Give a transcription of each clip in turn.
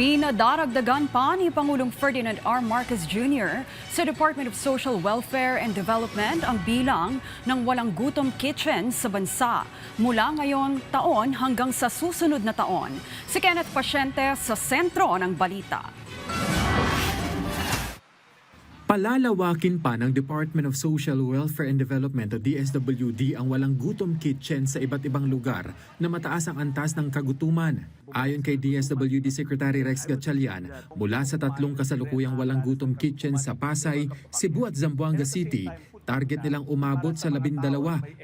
Pinadaragdagan pa ni Pangulong Ferdinand R. Marcos Jr. sa Department of Social Welfare and Development ang bilang ng walang gutom kitchen sa bansa mula ngayong taon hanggang sa susunod na taon. Si Kenneth Pasyente sa sentro ng balita. Palalawakin pa ng Department of Social Welfare and Development o DSWD ang walang gutom kitchen sa iba't ibang lugar na mataas ang antas ng kagutuman. Ayon kay DSWD Secretary Rex Gatchalian, mula sa 3 kasalukuyang walang gutom kitchen sa Pasay, Cebu at Zamboanga City, target nilang umabot sa 12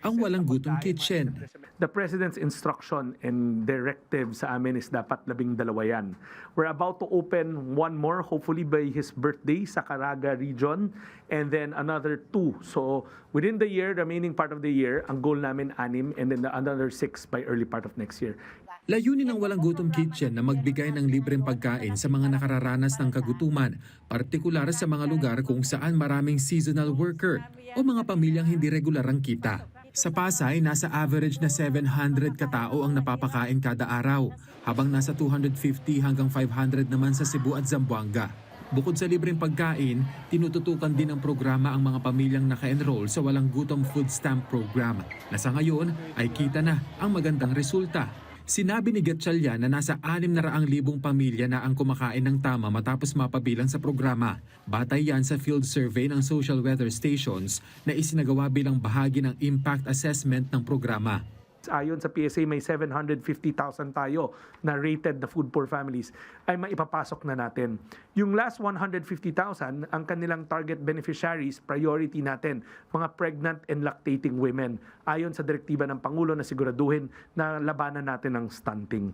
ang walang gutom kitchen. The President's instruction and directive sa amin is dapat 12 yan. We're about to open one more, hopefully by his birthday sa Caraga region, and then another 2. So within the year, remaining part of the year, ang goal namin 6, and then another 6 by early part of next year. Layunin ng walang gutom kitchen na magbigay ng libreng pagkain sa mga nakararanas ng kagutuman, partikular sa mga lugar kung saan maraming seasonal worker o mga pamilyang hindi regular ang kita. Sa Pasay, nasa average na 700 katao ang napapakain kada araw, habang nasa 250 hanggang 500 naman sa Cebu at Zamboanga. Bukod sa libreng pagkain, tinututukan din ng programa ang mga pamilyang naka-enroll sa walang gutom food stamp program na sa ngayon ay kita na ang magandang resulta. Sinabi ni Gatchalian na nasa 600,000 pamilya na ang kumakain ng tama matapos mapabilang sa programa. Batay yan sa field survey ng social weather stations na isinagawa bilang bahagi ng impact assessment ng programa. Ayon sa PSA, may 750,000 tayo na rated na food poor families ay maipapasok na natin. Yung last 150,000, ang kanilang target beneficiaries, priority natin, mga pregnant and lactating women. Ayon sa direktiba ng Pangulo na siguraduhin na labanan natin ang stunting.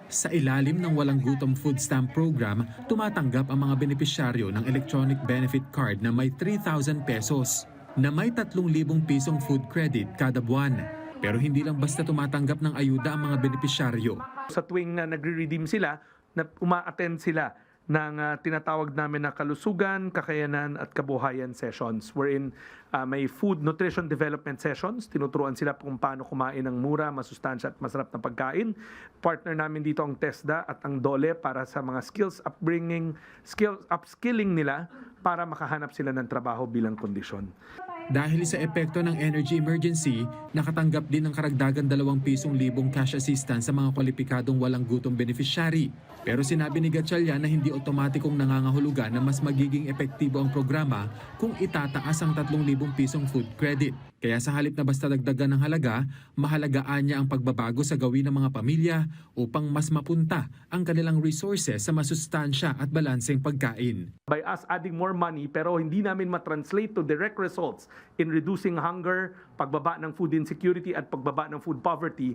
Sa ilalim ng walang gutom food stamp program, tumatanggap ang mga benepisyaryo ng electronic benefit card na may 3,000 pesos, na may 3,000 pisong food credit kada buwan. Pero hindi lang basta tumatanggap ng ayuda ang mga benepisyaryo. Sa tuwing nagre-redeem sila, uma-attend sila ng tinatawag namin na kalusugan, kakayanan at kabuhayan sessions wherein may food nutrition development sessions. Tinuturuan sila kung paano kumain ng mura, masustansya at masarap na pagkain. Partner namin dito ang TESDA at ang DOLE para sa mga skills upbringing, upskilling nila para makahanap sila ng trabaho bilang kondisyon. Dahil sa epekto ng energy emergency, nakatanggap din ng karagdagan 2 pisong libong cash assistance sa mga kwalipikadong walang gutom beneficiary. Pero sinabi ni Gatchalian na hindi otomatikong nangangahulugan na mas magiging epektibo ang programa kung itataas ang 3,000 pisong food credit. Kaya sa halip na basta dagdagan ng halaga, mahalagaan niya ang pagbabago sa gawin ng mga pamilya upang mas mapunta ang kanilang resources sa masustansya at balanseng pagkain. By us adding more money pero hindi namin matranslate to direct results in reducing hunger, pagbaba ng food insecurity at pagbaba ng food poverty,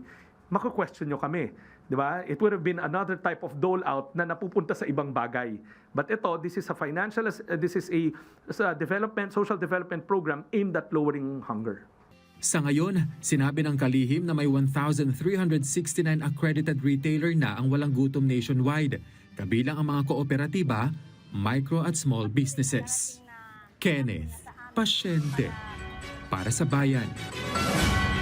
mako-question nyo kami. Di ba? It would have been another type of dole out na napupunta sa ibang bagay. But ito, this is a social development program aimed at lowering hunger. Sa ngayon, sinabi ng kalihim na may 1,369 accredited retailer na ang walang gutom nationwide, kabilang ang mga kooperatiba, micro at small businesses. Kenneth Pasyente para sa Bayan.